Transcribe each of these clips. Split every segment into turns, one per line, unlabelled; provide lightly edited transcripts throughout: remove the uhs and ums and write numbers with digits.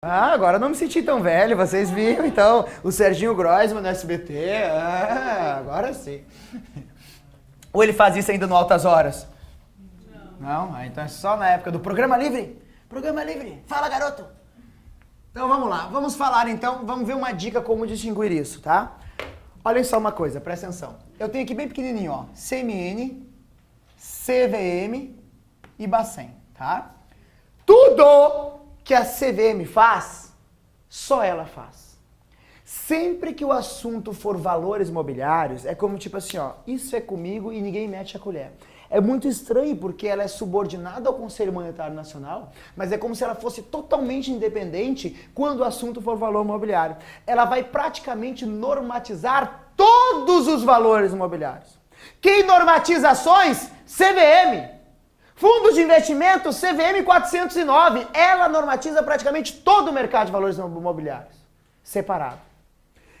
Ah, agora não me senti tão velho, vocês viram então o Serginho Groisman no SBT, agora sim. Ou ele faz isso ainda no Altas Horas? Não? Ah, então é só na época do Programa Livre. Programa Livre, fala garoto. Então vamos lá, vamos falar então, vamos ver uma dica como distinguir isso, tá? Olhem só uma coisa, presta atenção. Eu tenho aqui bem pequenininho, ó, CMN, CVM e Bacen, tá? Tudo que a CVM faz, só ela faz. Sempre que o assunto for valores imobiliários, é como tipo assim, ó, isso é comigo e ninguém mete a colher. É muito estranho porque ela é subordinada ao Conselho Monetário Nacional, mas é como se ela fosse totalmente independente quando o assunto for valor imobiliário. Ela vai praticamente normatizar todos os valores imobiliários. Quem normatiza ações? CVM. Fundos de investimento, CVM 409, ela normatiza praticamente todo o mercado de valores imobiliários, separado.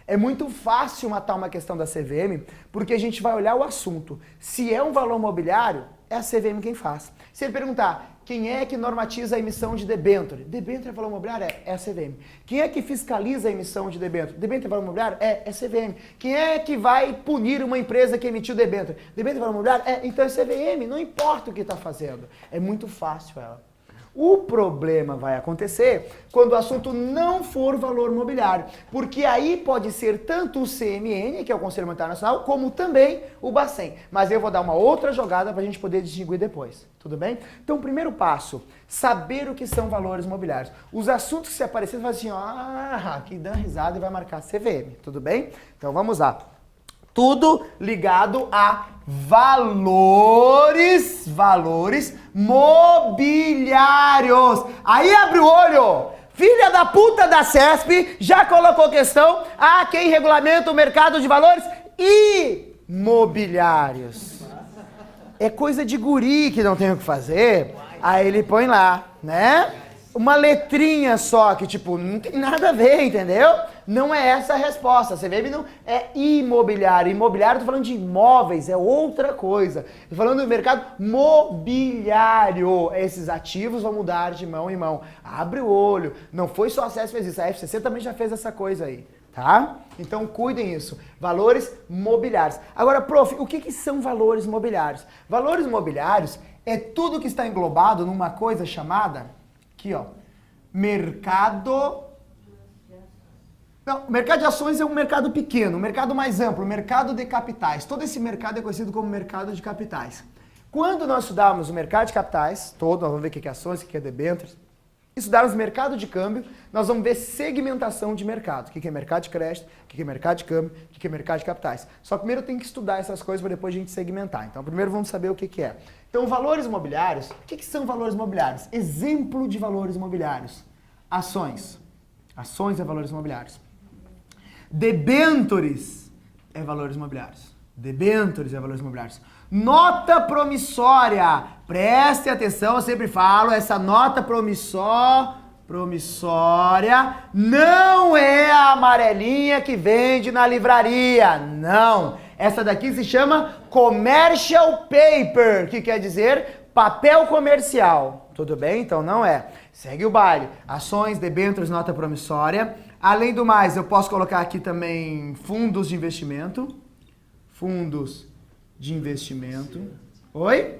É muito fácil matar uma questão da CVM, porque a gente vai olhar o assunto. Se é um valor imobiliário, é a CVM quem faz. Se ele perguntar, quem é que normatiza a emissão de debênture? Debênture é valor imobiliário? É a CVM. Quem é que fiscaliza a emissão de debênture? Debênture é valor imobiliário? É a CVM. Quem é que vai punir uma empresa que emitiu debênture? Debênture é valor imobiliário? Então é CVM, não importa o que está fazendo. É muito fácil ela. O problema vai acontecer quando o assunto não for valor imobiliário, porque aí pode ser tanto o CMN, que é o Conselho Monetário Nacional, como também o Bacen. Mas eu vou dar uma outra jogada para a gente poder distinguir depois, tudo bem? Então, primeiro passo, saber o que são valores imobiliários. Os assuntos que se aparecerem, você vai assim, que dá risada e vai marcar CVM, tudo bem? Então, vamos lá. Tudo ligado a valores mobiliários. Aí abre o olho. Filha da puta da CESP já colocou questão a quem regulamenta o mercado de valores imobiliários. É coisa de guri que não tem o que fazer. Aí ele põe lá, né? Uma letrinha só que, tipo, não tem nada a ver, entendeu? Não é essa a resposta. Você vê, não é imobiliário. Imobiliário, eu tô falando de imóveis, é outra coisa. Tô falando do mercado mobiliário. Esses ativos vão mudar de mão em mão. Abre o olho. Não foi só a CES que fez isso, a FCC também já fez essa coisa aí, tá? Então cuidem isso. Valores mobiliários. Agora, prof, o que são valores mobiliários? Valores mobiliários é tudo que está englobado numa coisa chamada... Aqui, ó, mercado... Não, o mercado de ações é um mercado pequeno, um mercado mais amplo, um mercado de capitais. Todo esse mercado é conhecido como mercado de capitais. Quando nós estudarmos o mercado de capitais, nós vamos ver o que é ações, o que é debêntures, estudarmos mercado de câmbio, nós vamos ver segmentação de mercado. O que é mercado de crédito, o que é mercado de câmbio, o que é mercado de capitais. Só que primeiro tem que estudar essas coisas para depois a gente segmentar. Então primeiro vamos saber o que é. Então valores imobiliários, o que são valores imobiliários? Exemplo de valores imobiliários. Ações. Ações é valores imobiliários. Debêntures é valores imobiliários. Debêntures é valores imobiliários. Nota promissória. Preste atenção, eu sempre falo, essa nota promissória não é a amarelinha que vende na livraria. Não. Essa daqui se chama commercial paper, que quer dizer papel comercial. Tudo bem? Então não é. Segue o baile. Ações, debêntures, nota promissória. Além do mais, eu posso colocar aqui também fundos de investimento. Fundos de investimento. Oi?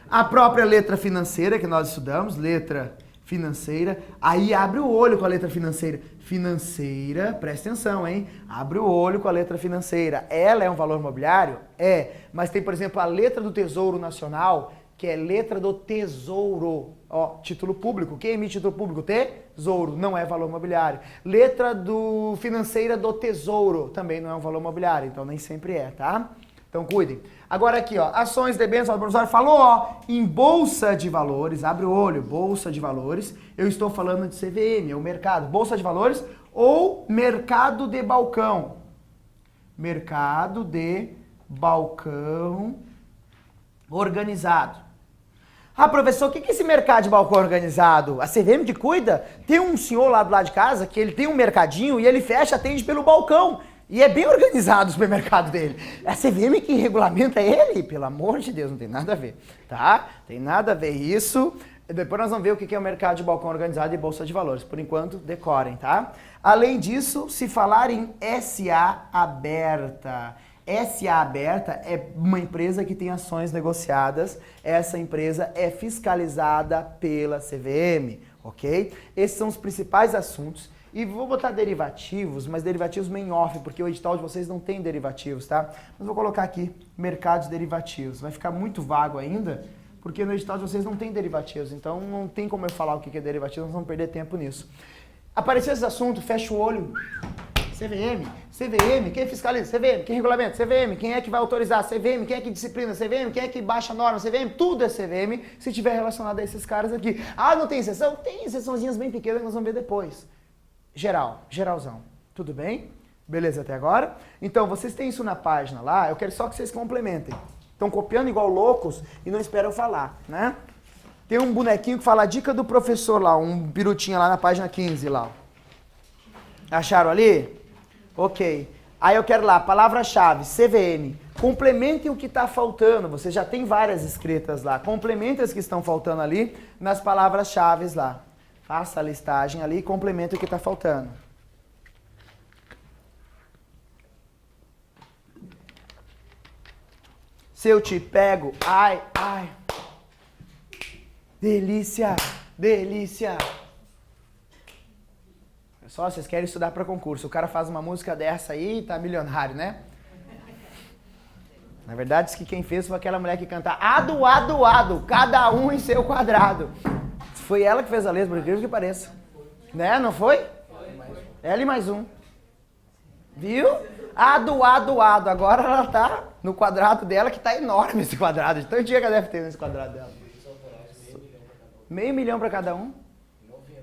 A própria letra financeira que nós estudamos, letra financeira. Aí abre o olho com a letra financeira. Financeira, presta atenção, hein? Abre o olho com a letra financeira. Ela é um valor imobiliário? É. Mas tem, por exemplo, a letra do Tesouro Nacional, que é letra do Tesouro. Ó, título público. Quem emite título público? Tesouro. Não é valor imobiliário. Letra do financeira do Tesouro. Também não é um valor imobiliário. Então nem sempre é, tá? Então cuidem. Agora aqui, ó, ações, debêntures, valor promissório, falou, ó, em bolsa de valores, abre o olho, bolsa de valores, eu estou falando de CVM, é o mercado, bolsa de valores ou mercado de balcão. Mercado de balcão organizado. Ah, professor, o que é esse mercado de balcão organizado? A CVM que cuida? Tem um senhor lá do lado de casa que ele tem um mercadinho e ele fecha, atende pelo balcão. E é bem organizado o supermercado dele. A CVM que regulamenta ele? Pelo amor de Deus, não tem nada a ver, tá? Tem nada a ver isso. Depois nós vamos ver o que é o mercado de balcão organizado e bolsa de valores. Por enquanto, decorem, tá? Além disso, se falar em SA aberta. SA aberta é uma empresa que tem ações negociadas. Essa empresa é fiscalizada pela CVM, ok? Esses são os principais assuntos. E vou botar derivativos, mas derivativos meio em off, porque o edital de vocês não tem derivativos, tá? Mas vou colocar aqui mercado de derivativos. Vai ficar muito vago ainda, porque no edital de vocês não tem derivativos. Então não tem como eu falar o que é derivativo, nós vamos perder tempo nisso. Apareceu esse assunto, fecha o olho. CVM, quem fiscaliza? CVM, quem regulamenta? CVM, quem é que vai autorizar? CVM, quem é que disciplina? CVM, quem é que baixa a norma? CVM, tudo é CVM, se tiver relacionado a esses caras aqui. Ah, não tem exceção? Tem exceçãozinhas bem pequenas que nós vamos ver depois. Geralzão. Tudo bem? Beleza até agora? Então, vocês têm isso na página lá, eu quero só que vocês complementem. Estão copiando igual loucos e não esperam falar, né? Tem um bonequinho que fala a dica do professor lá, um pirutinha lá na página 15 lá. Acharam ali? Ok. Aí eu quero lá, palavra-chave, CVM. Complementem o que está faltando. Você já tem várias escritas lá. Complementem as que estão faltando ali nas palavras-chave lá. Faça a listagem ali e complemente o que está faltando. Se eu te pego, ai, ai. Delícia, delícia. Só vocês querem estudar para concurso. O cara faz uma música dessa aí e tá milionário, né? Na verdade, diz que quem fez foi aquela mulher que canta ado, ado, ado, cada um em seu quadrado. Foi ela que fez a letra, por incrível que pareça. Né? Não foi? Ela e mais um. Viu? Ado, ado, ado. Agora ela tá no quadrado dela, que tá enorme esse quadrado. De tanto dia que ela deve ter nesse quadrado dela. $500 mil para cada um?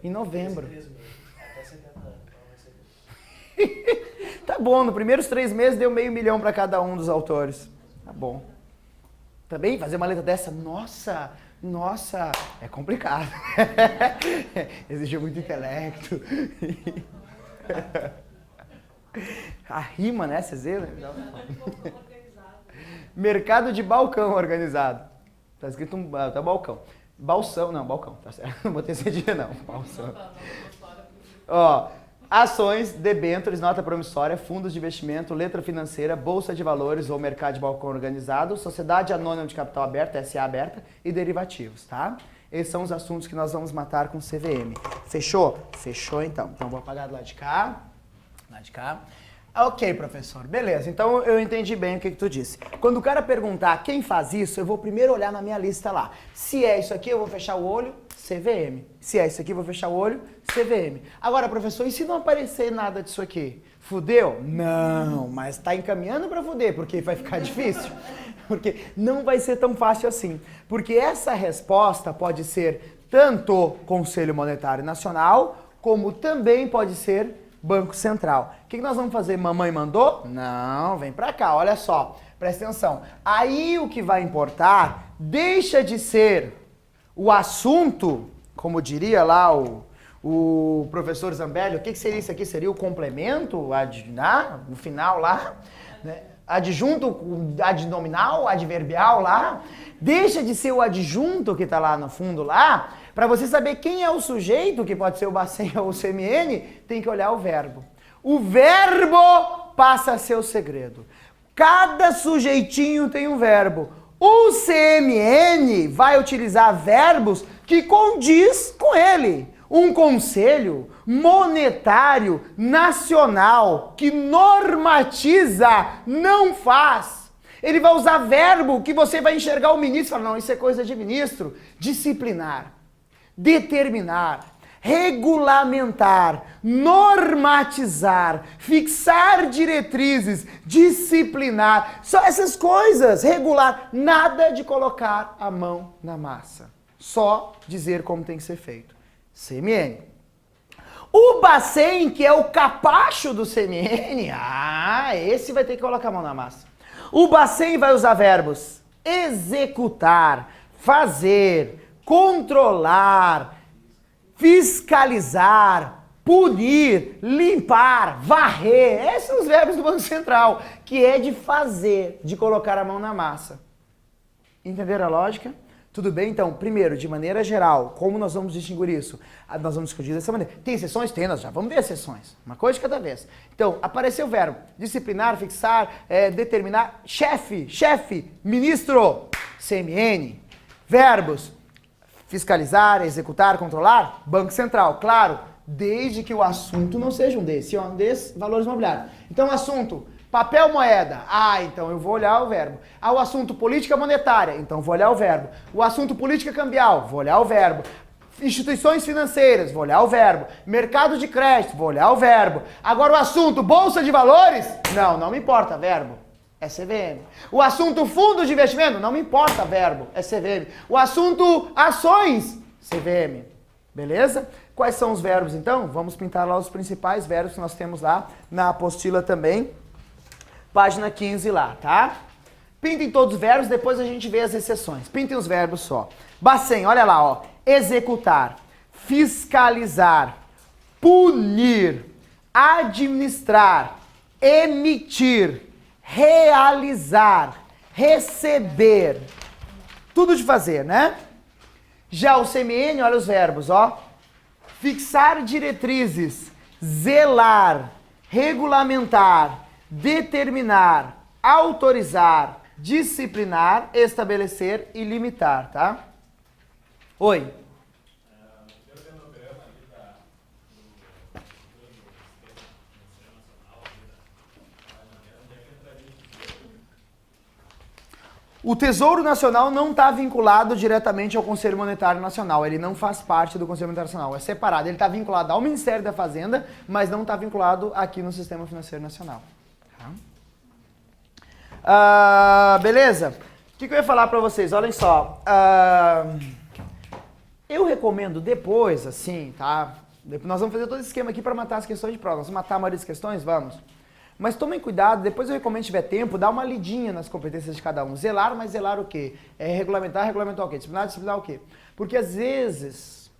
Em novembro. Tá bom, nos primeiros 3 meses deu $500 mil para cada um dos autores. Tá bom. Também fazer uma letra dessa, nossa, é complicado. Exige muito intelecto. A rima, né? Vocês viram? Mercado de balcão organizado. Tá escrito tá balcão. Balsão, não, balcão, tá certo. Não botei cedilha, não. Balsão. Ó, ações, debêntures, nota promissória, fundos de investimento, letra financeira, bolsa de valores ou mercado de balcão organizado, sociedade anônima de capital aberta, SA aberta e derivativos, tá? Esses são os assuntos que nós vamos matar com CVM. Fechou? Fechou então. Então vou apagar do lado de cá. Lado de cá. Ok, professor. Beleza. Então eu entendi bem o que tu disse. Quando o cara perguntar quem faz isso, eu vou primeiro olhar na minha lista lá. Se é isso aqui, eu vou fechar o olho, CVM. Se é isso aqui, eu vou fechar o olho, CVM. Agora, professor, e se não aparecer nada disso aqui? Fudeu? Não, mas tá encaminhando para fuder, porque vai ficar difícil. Porque não vai ser tão fácil assim. Porque essa resposta pode ser tanto Conselho Monetário Nacional, como também pode ser Banco Central. O que nós vamos fazer? Mamãe mandou? Não, vem pra cá, olha só. Presta atenção. Aí o que vai importar deixa de ser o assunto, como diria lá o professor Zambelli, o que seria isso aqui? Seria o complemento, no final lá, né? Adjunto, adnominal, adverbial lá. Deixa de ser o adjunto que está lá no fundo lá, para você saber quem é o sujeito, que pode ser o Bacen ou o CMN, tem que olhar o verbo. O verbo passa a ser o segredo. Cada sujeitinho tem um verbo. O CMN vai utilizar verbos que condiz com ele. Um conselho monetário nacional que normatiza não faz. Ele vai usar verbo que você vai enxergar o ministro e falar, não, isso é coisa de ministro. Disciplinar, determinar, regulamentar, normatizar, fixar diretrizes, disciplinar. Só essas coisas, regular. Nada de colocar a mão na massa. Só dizer como tem que ser feito. CMN. O Bacen, que é o capacho do CMN, esse vai ter que colocar a mão na massa. O Bacen vai usar verbos executar, fazer, controlar, fiscalizar, punir, limpar, varrer. Esses são os verbos do Banco Central, que é de fazer, de colocar a mão na massa. Entenderam a lógica? Tudo bem? Então, primeiro, de maneira geral, como nós vamos distinguir isso? Nós vamos discutir dessa maneira. Tem exceções? Tem, nós já vamos ver as exceções. Uma coisa de cada vez. Então, apareceu o verbo disciplinar, fixar, determinar, chefe, ministro, CMN. Verbos fiscalizar, executar, controlar, Banco Central. Claro, desde que o assunto não seja um desses. Se é um desses, valores imobiliários. Então, assunto... Papel, moeda. Então eu vou olhar o verbo. O assunto política monetária. Então vou olhar o verbo. O assunto política cambial. Vou olhar o verbo. Instituições financeiras. Vou olhar o verbo. Mercado de crédito. Vou olhar o verbo. Agora o assunto bolsa de valores. Não me importa, verbo. É CVM. O assunto fundo de investimento. Não me importa, verbo. É CVM. O assunto ações. CVM. Beleza? Quais são os verbos então? Vamos pintar lá os principais verbos que nós temos lá na apostila também. Página 15 lá, tá? Pintem todos os verbos, depois a gente vê as exceções. Pintem os verbos só. Bacen, olha lá, ó. Executar, fiscalizar, punir, administrar, emitir, realizar, receber. Tudo de fazer, né? Já o CMN, olha os verbos, ó. Fixar diretrizes, zelar, regulamentar, determinar, autorizar, disciplinar, estabelecer e limitar, tá? Oi. O Tesouro Nacional não está vinculado diretamente ao Conselho Monetário Nacional. Ele não faz parte do Conselho Monetário Nacional. É separado. Ele está vinculado ao Ministério da Fazenda, mas não está vinculado aqui no Sistema Financeiro Nacional. Beleza? O que eu ia falar para vocês? Olhem só. Eu recomendo depois, assim, tá? Nós vamos fazer todo esse esquema aqui para matar as questões de prova. Nós vamos matar a maioria das questões? Vamos. Mas tomem cuidado, depois eu recomendo, se tiver tempo, dar uma lidinha nas competências de cada um. Zelar, mas zelar o quê? Regulamentar o quê? Disciplinar o quê? Porque às vezes...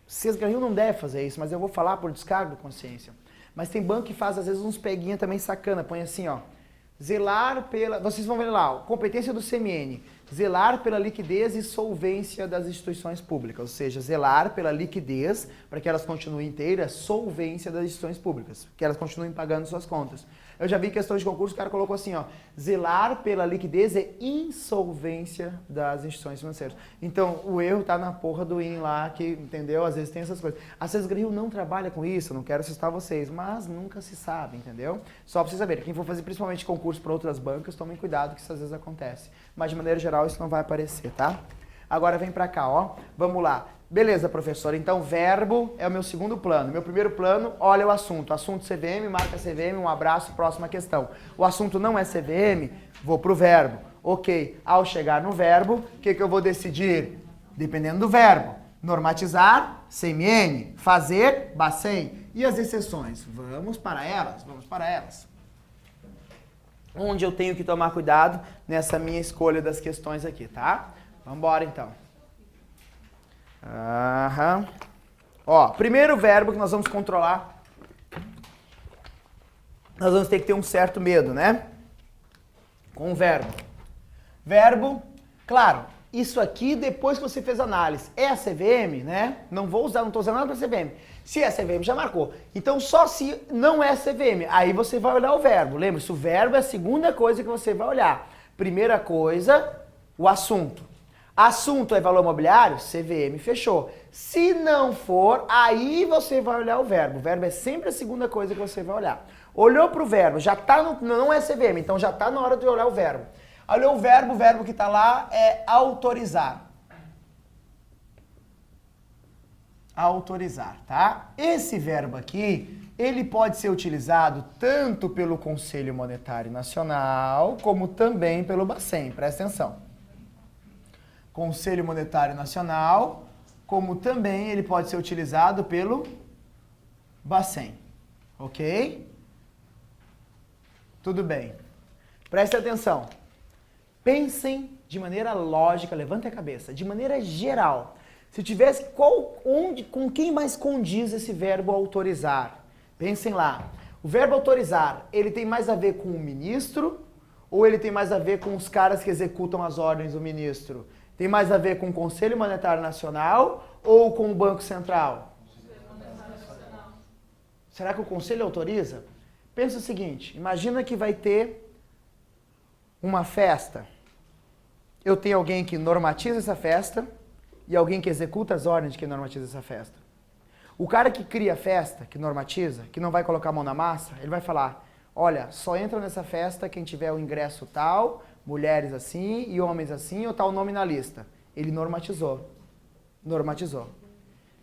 Sesgarril não deve fazer isso, mas eu vou falar por descargo de consciência. Mas tem banco que faz, às vezes, uns peguinha também sacana. Põe assim, ó. Zelar pela... Vocês vão ver lá, ó, competência do CMN. Zelar pela liquidez e solvência das instituições públicas. Ou seja, zelar pela liquidez, para que elas continuem inteiras, solvência das instituições públicas. Que elas continuem pagando suas contas. Eu já vi questões de concurso, o cara colocou assim, ó. Zelar pela liquidez e insolvência das instituições financeiras. Então, o erro tá na porra do IN lá, que, entendeu? Às vezes tem essas coisas. A Sesgarril não trabalha com isso, não quero assustar vocês, mas nunca se sabe, entendeu? Só pra vocês saberem, quem for fazer principalmente concurso para outras bancas, tomem cuidado que isso às vezes acontece. Mas de maneira geral isso não vai aparecer, tá? Agora vem pra cá, ó. Vamos lá. Beleza, professor. Então, verbo é o meu segundo plano. Meu primeiro plano, olha o assunto. Assunto CVM, marca CVM, um abraço, próxima questão. O assunto não é CVM, vou pro verbo. Ok. Ao chegar no verbo, o que eu vou decidir? Dependendo do verbo. Normatizar, CMN. Fazer, Bacen. E as exceções? Vamos para elas, vamos para elas. Onde eu tenho que tomar cuidado nessa minha escolha das questões aqui, tá? Vamos embora, então. Ó, primeiro verbo que nós vamos controlar. Nós vamos ter que ter um certo medo, né? Com o verbo. Verbo, claro, isso aqui depois que você fez análise. É a CVM, né? Não estou usando nada para CVM. Se é CVM, já marcou. Então, só se não é CVM. Aí você vai olhar o verbo. Lembre-se, o verbo é a segunda coisa que você vai olhar. Primeira coisa, o assunto. Assunto é valor imobiliário? CVM, fechou. Se não for, aí você vai olhar o verbo. O verbo é sempre a segunda coisa que você vai olhar. Olhou para o verbo, já está não é CVM, então já está na hora de olhar o verbo. Olhou o verbo que está lá é autorizar. Autorizar, tá? Esse verbo aqui, ele pode ser utilizado tanto pelo Conselho Monetário Nacional, como também pelo Bacen, presta atenção. Conselho Monetário Nacional, como também ele pode ser utilizado pelo Bacen, ok? Tudo bem. Prestem atenção. Pensem de maneira lógica, levantem a cabeça, de maneira geral. Se tivesse com quem mais condiz esse verbo autorizar? Pensem lá. O verbo autorizar, ele tem mais a ver com o ministro ou ele tem mais a ver com os caras que executam as ordens do ministro? Tem mais a ver com o Conselho Monetário Nacional ou com o Banco Central? Será que o Conselho autoriza? Pensa o seguinte, imagina que vai ter uma festa. Eu tenho alguém que normatiza essa festa e alguém que executa as ordens de quem normatiza essa festa. O cara que cria a festa, que normatiza, que não vai colocar a mão na massa, ele vai falar, olha, só entra nessa festa quem tiver o ingresso tal, mulheres assim e homens assim, ou tal nome na lista. Ele normatizou. Normatizou.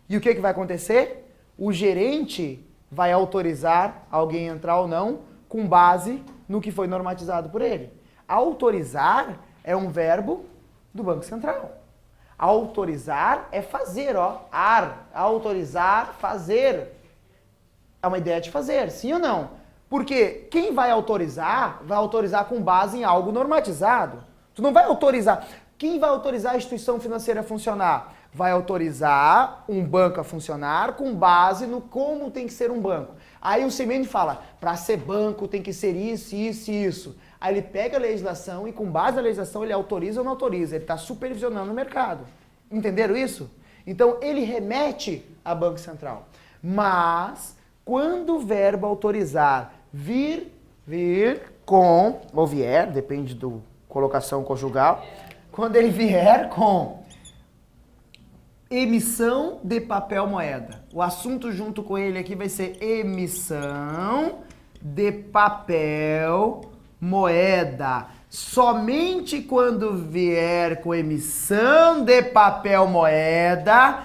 E o que vai acontecer? O gerente vai autorizar alguém a entrar ou não com base no que foi normatizado por ele. Autorizar é um verbo do Banco Central. Autorizar é fazer, ó. Autorizar, fazer. É uma ideia de fazer, sim ou não? Porque quem vai autorizar com base em algo normatizado. Tu não vai autorizar. Quem vai autorizar a instituição financeira a funcionar? Vai autorizar um banco a funcionar com base no como tem que ser um banco. Aí o CMN fala, para ser banco tem que ser isso, isso e isso. Aí ele pega a legislação e com base na legislação ele autoriza ou não autoriza. Ele está supervisionando o mercado. Entenderam isso? Então ele remete a Banco Central. Mas quando o verbo autorizar vir com, ou vier, depende do colocação conjugal, quando ele vier com emissão de papel moeda. O assunto junto com ele aqui vai ser emissão de papel moeda. Somente quando vier com emissão de papel moeda,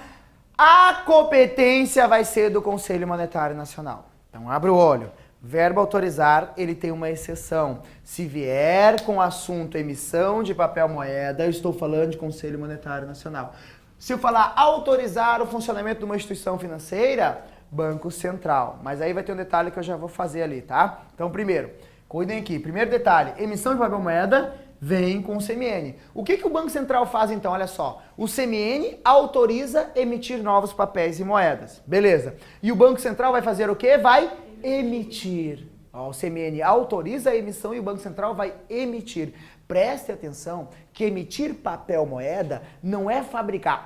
a competência vai ser do Conselho Monetário Nacional. Então abre o olho. Verbo autorizar, ele tem uma exceção. Se vier com assunto emissão de papel moeda, eu estou falando de Conselho Monetário Nacional. Se eu falar autorizar o funcionamento de uma instituição financeira, Banco Central. Mas aí vai ter um detalhe que eu já vou fazer ali, tá? Então, primeiro, cuidem aqui. Primeiro detalhe, emissão de papel moeda vem com o CMN. O que o Banco Central faz então? Olha só. O CMN autoriza emitir novos papéis e moedas. Beleza. E o Banco Central vai fazer o quê? Vai emitir. Ó, o CMN autoriza a emissão e o Banco Central vai emitir. Preste atenção que emitir papel moeda não é fabricar.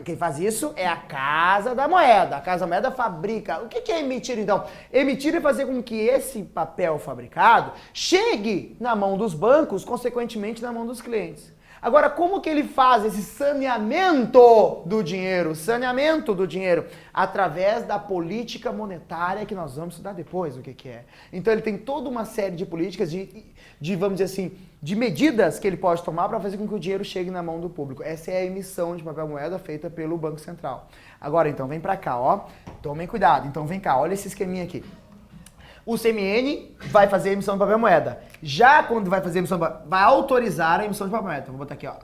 Quem faz isso é a Casa da Moeda. A Casa da Moeda fabrica. O que é emitir então? Emitir é fazer com que esse papel fabricado chegue na mão dos bancos, consequentemente na mão dos clientes. Agora, como que ele faz esse saneamento do dinheiro? Saneamento do dinheiro através da política monetária que nós vamos estudar depois o que é. Então ele tem toda uma série de políticas de vamos dizer assim, de medidas que ele pode tomar para fazer com que o dinheiro chegue na mão do público. Essa é a emissão de papel moeda feita pelo Banco Central. Agora então, vem para cá, ó. Tomem cuidado. Então vem cá, olha esse esqueminha aqui. O CMN vai fazer a emissão de papel moeda. Já quando vai fazer a emissão de papel, vai autorizar a emissão de papel moeda. Então vou botar aqui, ó,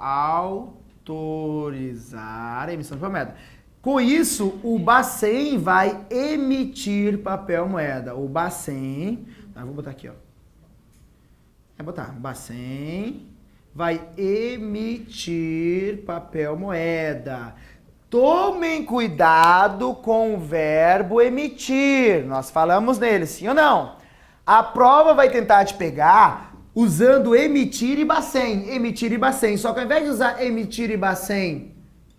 autorizar a emissão de papel moeda. Com isso, o Bacen vai emitir papel moeda. O Bacen, vou botar aqui, ó. Vai botar, o Bacen vai emitir papel moeda. Tomem cuidado com o verbo emitir. Nós falamos nele, sim ou não? A prova vai tentar te pegar usando emitir e Bacen. Emitir e Bacen. Só que ao invés de usar emitir e Bacen,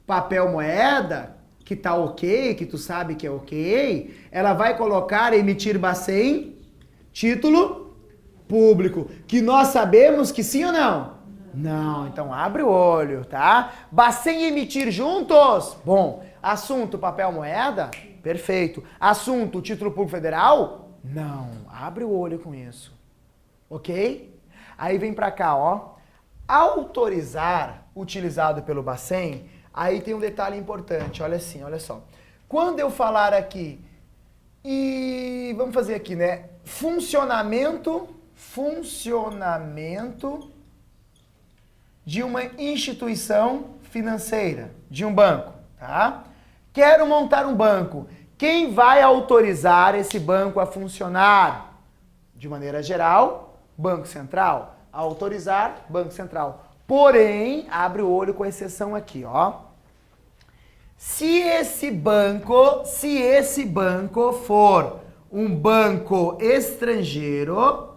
papel moeda, que tá ok, que tu sabe que é ok, ela vai colocar emitir Bacen, título público. Que nós sabemos que sim ou não? Não, então abre o olho, tá? Bacen e emitir juntos? Bom. Assunto, papel moeda? Perfeito. Assunto, título público federal? Não. Abre o olho com isso. Ok? Aí vem pra cá, ó. Autorizar, utilizado pelo Bacen, aí tem um detalhe importante. Olha assim, olha só. Quando eu falar aqui, e vamos fazer aqui, né? Funcionamento de uma instituição financeira, de um banco, tá? Quero montar um banco. Quem vai autorizar esse banco a funcionar? De maneira geral, Banco Central. Autorizar, Banco Central. Porém, abre o olho com exceção aqui, ó. Se esse banco for um banco estrangeiro,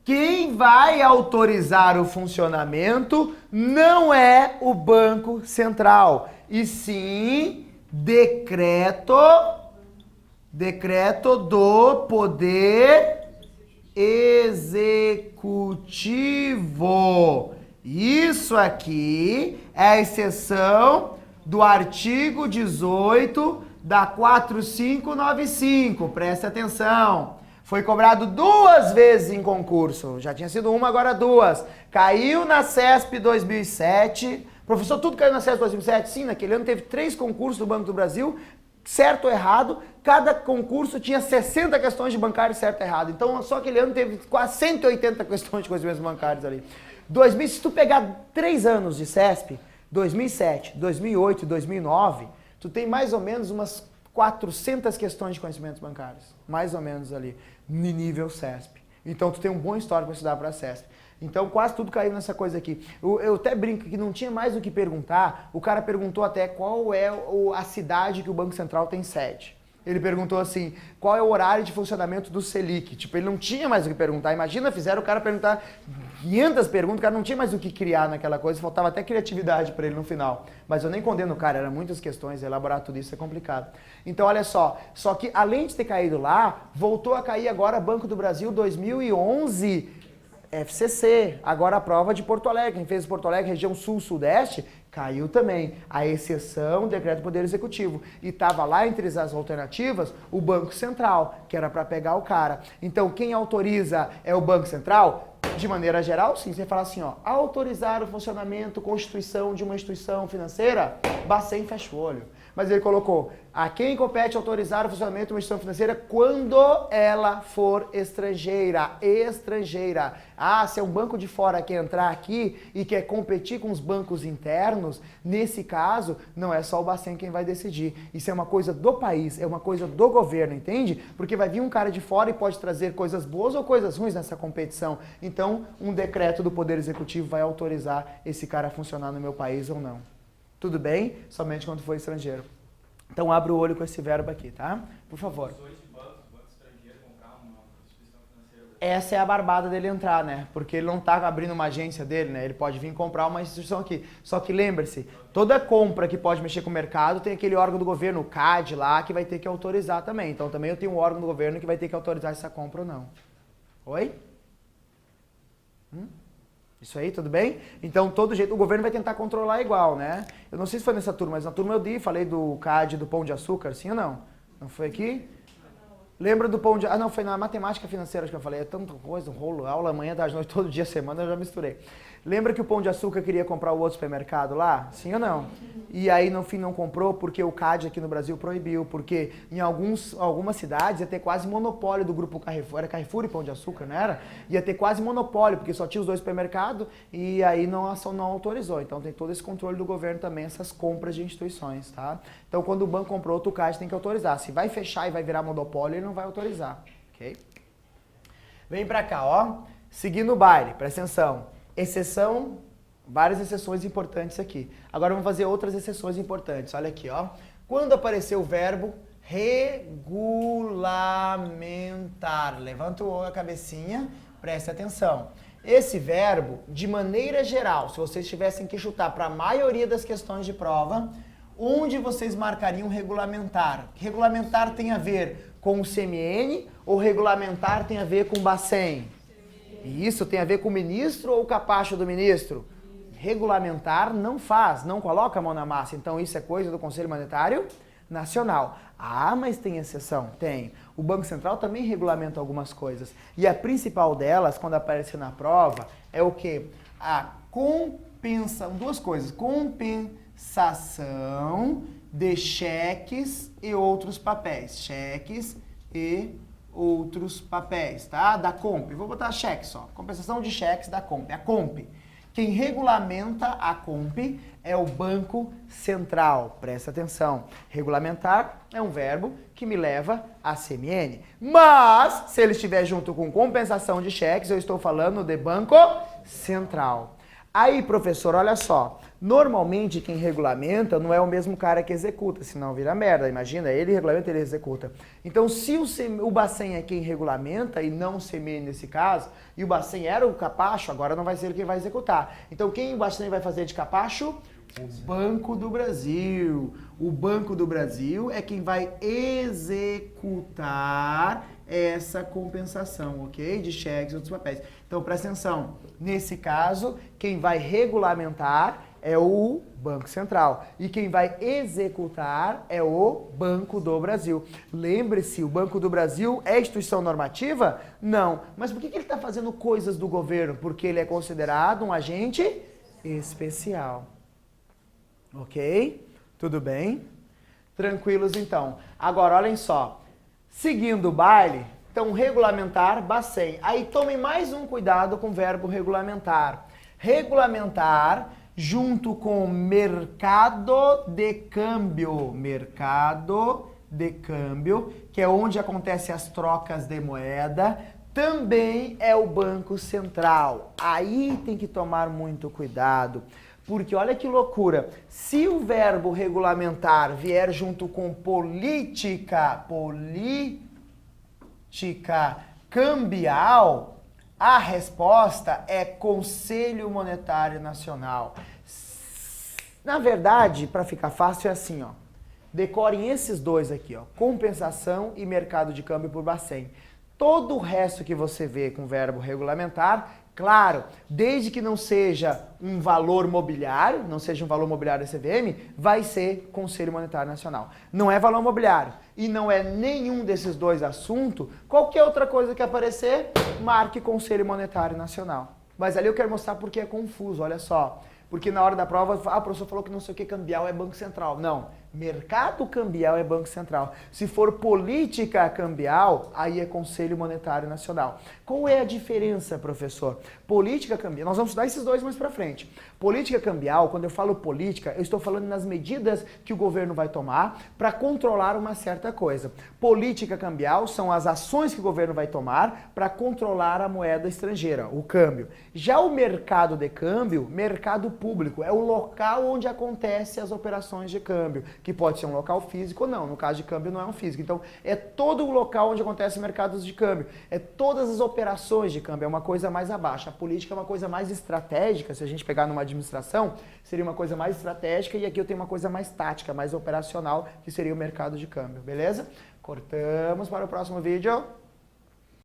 Quem vai autorizar o funcionamento não é o Banco Central, e sim decreto do Poder Executivo. Isso aqui é a exceção do artigo 18 da 4595. Preste atenção. Foi cobrado 2 vezes em concurso. Já tinha sido uma, agora 2. Caiu na CESP 2007. Professor, tudo caiu na CESP 2007? Sim, naquele ano teve 3 concursos do Banco do Brasil, certo ou errado. Cada concurso tinha 60 questões de bancário certo e errado. Então, só aquele ano teve quase 180 questões de conhecimentos bancários ali. Se tu pegar 3 anos de CESP, 2007, 2008 e 2009, tu tem mais ou menos umas 400 questões de conhecimentos bancários. Mais ou menos ali, no nível CESP. Então, tu tem um bom histórico para estudar para a CESP. Então, quase tudo caiu nessa coisa aqui. Eu até brinco que não tinha mais o que perguntar. O cara perguntou até qual é a cidade que o Banco Central tem sede. Ele perguntou assim, qual é o horário de funcionamento do Selic? Tipo, ele não tinha mais o que perguntar. Imagina, fizeram o cara perguntar 500 perguntas, o cara não tinha mais o que criar naquela coisa, faltava até criatividade para ele no final. Mas eu nem condeno o cara, eram muitas questões, elaborar tudo isso é complicado. Então, olha só que além de ter caído lá, voltou a cair agora Banco do Brasil 2011, FCC, agora a prova de Porto Alegre. Quem fez Porto Alegre, região sul-sudeste, caiu também. A exceção, decreto do Poder Executivo. E estava lá entre as alternativas o Banco Central, que era para pegar o cara. Então, quem autoriza é o Banco Central? De maneira geral, sim. Você fala assim, ó, autorizar o funcionamento, constituição de uma instituição financeira, Bacen fecha o olho. Mas ele colocou, a quem compete autorizar o funcionamento de uma instituição financeira quando ela for estrangeira. Ah, se é um banco de fora que entrar aqui e quer competir com os bancos internos, nesse caso, não é só o Bacen quem vai decidir. Isso é uma coisa do país, é uma coisa do governo, entende? Porque vai vir um cara de fora e pode trazer coisas boas ou coisas ruins nessa competição. Então, um decreto do Poder Executivo vai autorizar esse cara a funcionar no meu país ou não. Tudo bem? Somente quando for estrangeiro. Então, abre o olho com esse verbo aqui, tá? Por favor. Essa é a barbada dele entrar, né? Porque ele não tá abrindo uma agência dele, né? Ele pode vir comprar uma instituição aqui. Só que lembre-se, toda compra que pode mexer com o mercado tem aquele órgão do governo, o CAD lá, que vai ter que autorizar também. Então, também eu tenho um órgão do governo que vai ter que autorizar essa compra ou não. Oi? Isso aí, tudo bem? Então, todo jeito, o governo vai tentar controlar igual, né? Eu não sei se foi nessa turma, mas na turma eu falei do CAD do Pão de Açúcar, sim ou não? Não foi aqui? Lembra do Pão de... Ah, não, foi na matemática financeira que eu falei. É tanta coisa, um rolo, aula amanhã, tarde, noite, todo dia, semana, eu já misturei. Lembra que o Pão de Açúcar queria comprar o outro supermercado lá? Sim ou não? E aí, no fim, não comprou porque o CAD aqui no Brasil proibiu. Porque em algumas cidades ia ter quase monopólio do grupo Carrefour. Era Carrefour e Pão de Açúcar, não era? Ia ter quase monopólio, porque só tinha os 2 supermercados e aí a ação não autorizou. Então, tem todo esse controle do governo também, essas compras de instituições, tá? Então, quando o banco comprou outro, o CAD tem que autorizar. Se vai fechar e vai virar monopólio, ele não vai autorizar, ok? Vem pra cá, ó. Seguindo o baile, presta atenção. Exceção, várias exceções importantes aqui. Agora vamos fazer outras exceções importantes. Olha aqui, ó. Quando aparecer o verbo regulamentar, levanta a cabecinha, preste atenção. Esse verbo, de maneira geral, se vocês tivessem que chutar para a maioria das questões de prova, onde vocês marcariam regulamentar? Regulamentar tem a ver com o CMN ou regulamentar tem a ver com o Bacen? E isso tem a ver com o ministro ou o capacho do ministro? Regulamentar não faz, não coloca a mão na massa. Então isso é coisa do Conselho Monetário Nacional. Ah, mas tem exceção? Tem. O Banco Central também regulamenta algumas coisas. E a principal delas, quando aparecer na prova, é o quê? A compensação, 2 coisas. Compensação de cheques e outros papéis. Cheques e outros papéis, tá? Da Comp. Vou botar cheque só. Compensação de cheques da Comp. A Comp. Quem regulamenta a Comp é o Banco Central. Presta atenção. Regulamentar é um verbo que me leva a CMN. Mas, se ele estiver junto com compensação de cheques, eu estou falando de Banco Central. Aí, professor, olha só, normalmente quem regulamenta não é o mesmo cara que executa, senão vira merda, imagina, ele regulamenta, ele executa. Então, se o Bacen é quem regulamenta e não o CMN nesse caso, e o Bacen era o capacho, agora não vai ser ele quem vai executar. Então, quem o Bacen vai fazer de capacho? O Banco do Brasil. O Banco do Brasil é quem vai executar essa compensação, ok? De cheques e outros papéis. Então, presta atenção. Nesse caso, quem vai regulamentar é o Banco Central. E quem vai executar é o Banco do Brasil. Lembre-se, o Banco do Brasil é instituição normativa? Não. Mas por que ele está fazendo coisas do governo? Porque ele é considerado um agente especial. Ok? Tudo bem? Tranquilos então. Agora, olhem só. Seguindo o baile, então regulamentar, Bacen. Aí tomem mais um cuidado com o verbo regulamentar. Regulamentar junto com mercado de câmbio. Mercado de câmbio, que é onde acontecem as trocas de moeda, também é o Banco Central. Aí tem que tomar muito cuidado. Porque olha que loucura, se o verbo regulamentar vier junto com política cambial, a resposta é Conselho Monetário Nacional. Na verdade, para ficar fácil, é assim, ó. Decorem esses dois aqui, ó, compensação e mercado de câmbio por Bacen. Todo o resto que você vê com o verbo regulamentar, claro, desde que não seja um valor mobiliário, não seja um valor mobiliário da CVM, vai ser Conselho Monetário Nacional. Não é valor mobiliário e não é nenhum desses dois assuntos, qualquer outra coisa que aparecer, marque Conselho Monetário Nacional. Mas ali eu quero mostrar porque é confuso, olha só. Porque na hora da prova, o professor falou que não sei o que cambial é Banco Central. Não, mercado cambial é Banco Central. Se for política cambial, aí é Conselho Monetário Nacional. Qual é a diferença, professor? Política cambial, nós vamos estudar esses dois mais pra frente. Política cambial, quando eu falo política, eu estou falando nas medidas que o governo vai tomar para controlar uma certa coisa. Política cambial são as ações que o governo vai tomar para controlar a moeda estrangeira, o câmbio. Já o mercado de câmbio, mercado público, é o local onde acontecem as operações de câmbio, que pode ser um local físico ou não. No caso de câmbio não é um físico. Então, é todo o local onde acontecem mercados de câmbio. É todas as operações de câmbio, é uma coisa mais abaixo. A política é uma coisa mais estratégica, se a gente pegar numa administração, seria uma coisa mais estratégica e aqui eu tenho uma coisa mais tática, mais operacional, que seria o mercado de câmbio, beleza? Cortamos para o próximo vídeo.